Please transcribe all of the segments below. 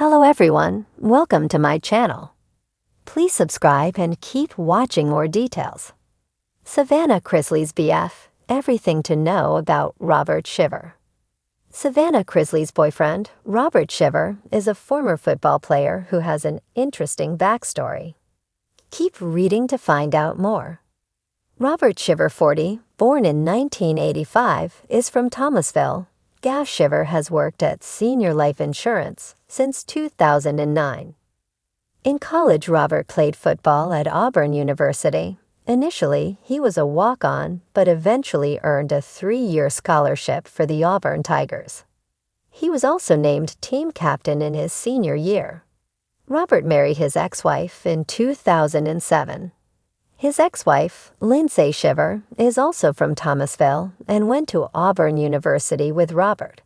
Hello everyone, welcome to my channel. Please subscribe and keep watching more details. Savannah Chrisley's BF, everything to know about Robert Shiver. Savannah Chrisley's boyfriend, Robert Shiver, is a former football player who has an interesting backstory. Keep reading to find out more. Robert Shiver, 40, born in 1985, is from Thomasville. Shiver has worked at Senior Life Insurance since 2009. In college, Robert played football at Auburn University. Initially, he was a walk-on, but eventually earned a 3-year scholarship for the Auburn Tigers. He was also named team captain in his senior year. Robert married his ex-wife in 2007. His ex-wife, Lindsay Shiver, is also from Thomasville and went to Auburn University with Robert.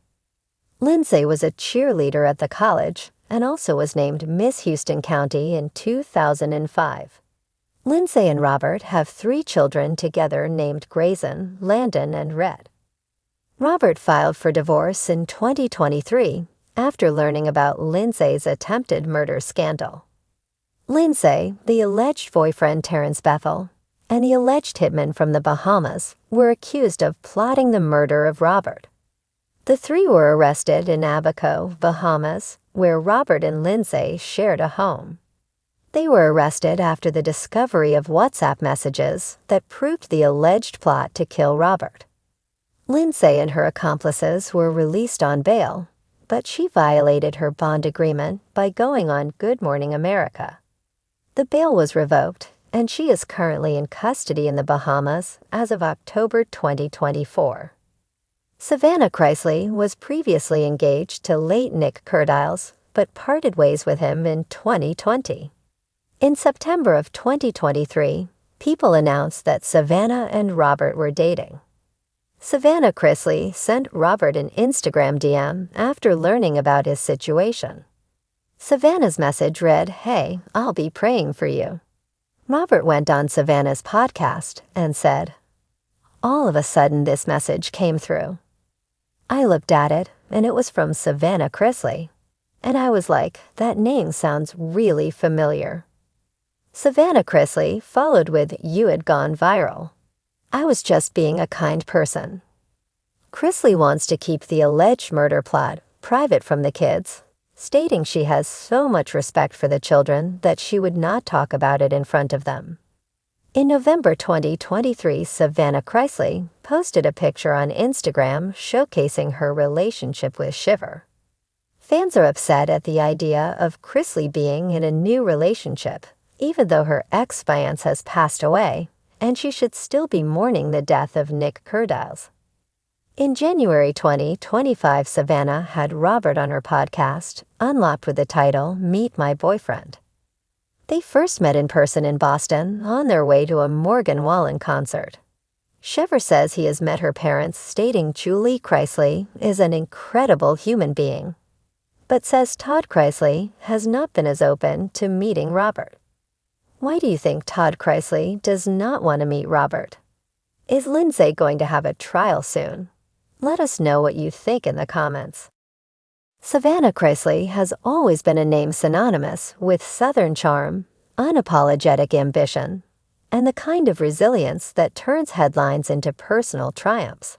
Lindsay was a cheerleader at the college and also was named Miss Houston County in 2005. Lindsay and Robert have 3 children together named Grayson, Landon, and Red. Robert filed for divorce in 2023 after learning about Lindsay's attempted murder scandal. Lindsay, the alleged boyfriend Terrence Bethel, and the alleged hitman from the Bahamas were accused of plotting the murder of Robert. The 3 were arrested in Abaco, Bahamas, where Robert and Lindsay shared a home. They were arrested after the discovery of WhatsApp messages that proved the alleged plot to kill Robert. Lindsay and her accomplices were released on bail, but she violated her bond agreement by going on Good Morning America. The bail was revoked, and she is currently in custody in the Bahamas as of October 2024. Savannah Chrisley was previously engaged to late Nick Curdiles, but parted ways with him in 2020. In September of 2023, People announced that Savannah and Robert were dating. Savannah Chrisley sent Robert an Instagram DM after learning about his situation. Savannah's message read, "Hey, I'll be praying for you." Robert went on Savannah's podcast and said, "All of a sudden this message came through. I looked at it and it was from Savannah Chrisley. And I was like, that name sounds really familiar." Savannah Chrisley followed with, "You had gone viral. I was just being a kind person." Chrisley wants to keep the alleged murder plot private from the kids, stating she has so much respect for the children that she would not talk about it in front of them. In November 2023, Savannah Chrisley posted a picture on Instagram showcasing her relationship with Shiver. Fans are upset at the idea of Chrisley being in a new relationship, even though her ex-fiance has passed away, and she should still be mourning the death of Nick Curdiles. In January 2025, Savannah had Robert on her podcast, Unlocked, with the title, "Meet My Boyfriend." They first met in person in Boston on their way to a Morgan Wallen concert. Shiver says he has met her parents, stating Julie Chrisley is an incredible human being, but says Todd Chrisley has not been as open to meeting Robert. Why do you think Todd Chrisley does not want to meet Robert? Is Lindsay going to have a trial soon? Let us know what you think in the comments. Savannah Chrisley has always been a name synonymous with Southern charm, unapologetic ambition, and the kind of resilience that turns headlines into personal triumphs.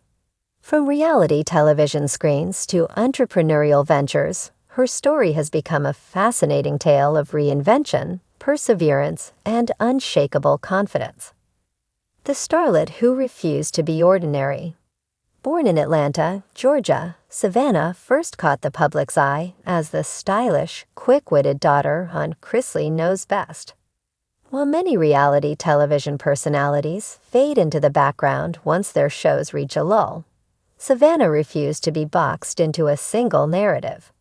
From reality television screens to entrepreneurial ventures, her story has become a fascinating tale of reinvention, perseverance, and unshakable confidence. The starlet who refused to be ordinary. Born in Atlanta, Georgia, Savannah first caught the public's eye as the stylish, quick-witted daughter on Chrisley Knows Best. While many reality television personalities fade into the background once their shows reach a lull, Savannah refused to be boxed into a single narrative.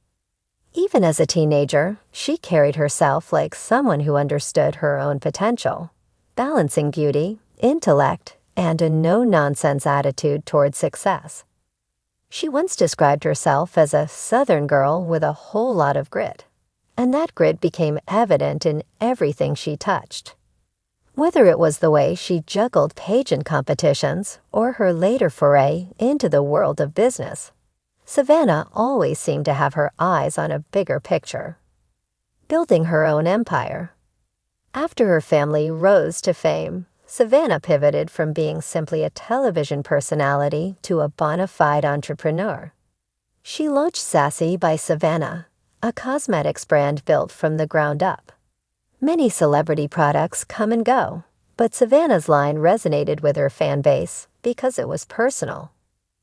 Even as a teenager, she carried herself like someone who understood her own potential, balancing beauty, intellect, and a no-nonsense attitude toward success. She once described herself as a Southern girl with a whole lot of grit, and that grit became evident in everything she touched. Whether it was the way she juggled pageant competitions or her later foray into the world of business, Savannah always seemed to have her eyes on a bigger picture. building her own empire. After her family rose to fame, Savannah pivoted from being simply a television personality to a bona fide entrepreneur. She launched Sassy by Savannah, a cosmetics brand built from the ground up. Many celebrity products come and go, but Savannah's line resonated with her fan base because it was personal.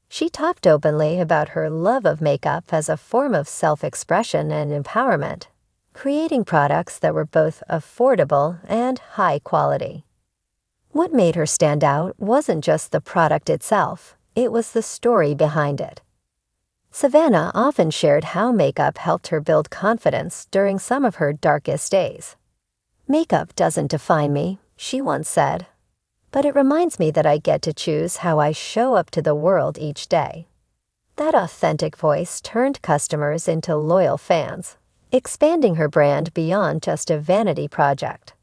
She talked openly about her love of makeup as a form of self-expression and empowerment, creating products that were both affordable and high quality. What made her stand out wasn't just the product itself, it was the story behind it. Savannah often shared how makeup helped her build confidence during some of her darkest days. "Makeup doesn't define me," she once said, "but it reminds me that I get to choose how I show up to the world each day." That authentic voice turned customers into loyal fans, expanding her brand beyond just a vanity project.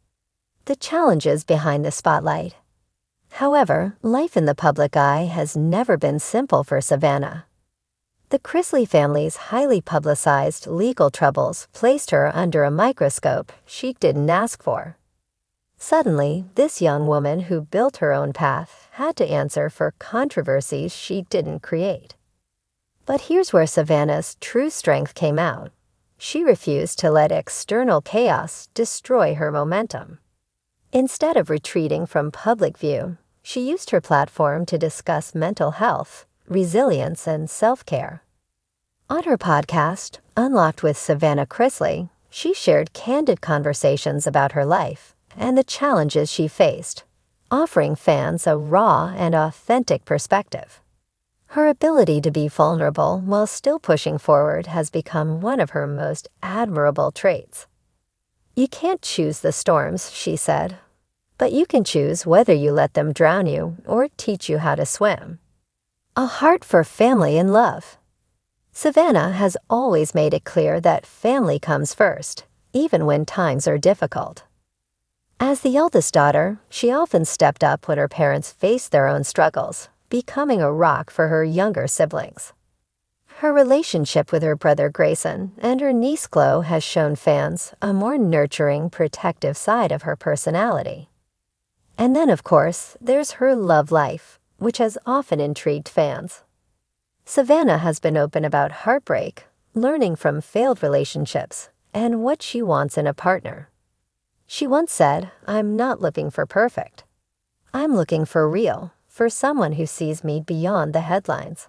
The challenges behind the spotlight. However, life in the public eye has never been simple for Savannah. The Chrisley family's highly publicized legal troubles placed her under a microscope she didn't ask for. Suddenly, this young woman who built her own path had to answer for controversies she didn't create. But here's where Savannah's true strength came out. She refused to let external chaos destroy her momentum. Instead of retreating from public view, she used her platform to discuss mental health, resilience, and self-care. On her podcast, Unlocked with Savannah Chrisley, she shared candid conversations about her life and the challenges she faced, offering fans a raw and authentic perspective. Her ability to be vulnerable while still pushing forward has become one of her most admirable traits. "You can't choose the storms," she said, "but you can choose whether you let them drown you or teach you how to swim." A heart for family and love. Savannah has always made it clear that family comes first, even when times are difficult. As the eldest daughter, she often stepped up when her parents faced their own struggles, becoming a rock for her younger siblings. Her relationship with her brother Grayson and her niece Chloe has shown fans a more nurturing, protective side of her personality. And then, of course, there's her love life, which has often intrigued fans. Savannah has been open about heartbreak, learning from failed relationships, and what she wants in a partner. She once said, "I'm not looking for perfect. I'm looking for real, for someone who sees me beyond the headlines."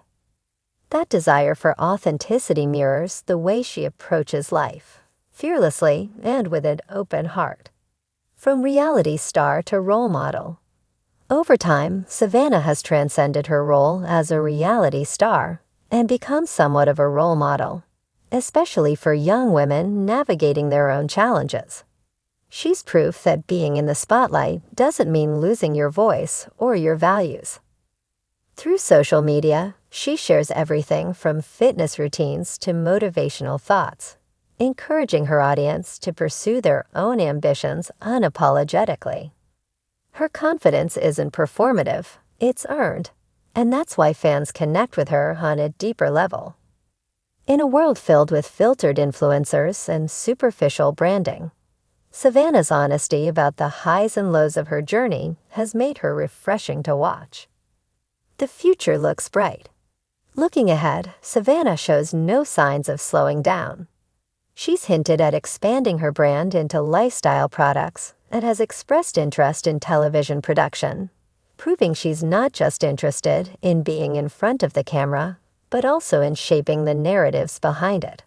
That desire for authenticity mirrors the way she approaches life, fearlessly and with an open heart. From reality star to role model. Over time, Savannah has transcended her role as a reality star and become somewhat of a role model, especially for young women navigating their own challenges. She's proof that being in the spotlight doesn't mean losing your voice or your values. Through social media, she shares everything from fitness routines to motivational thoughts, encouraging her audience to pursue their own ambitions unapologetically. Her confidence isn't performative, it's earned, and that's why fans connect with her on a deeper level. In a world filled with filtered influencers and superficial branding, Savannah's honesty about the highs and lows of her journey has made her refreshing to watch. The future looks bright. Looking ahead, Savannah shows no signs of slowing down. She's hinted at expanding her brand into lifestyle products and has expressed interest in television production, proving she's not just interested in being in front of the camera, but also in shaping the narratives behind it.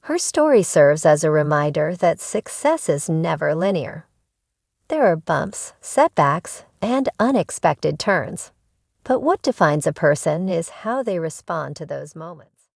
Her story serves as a reminder that success is never linear. There are bumps, setbacks, and unexpected turns. But what defines a person is how they respond to those moments.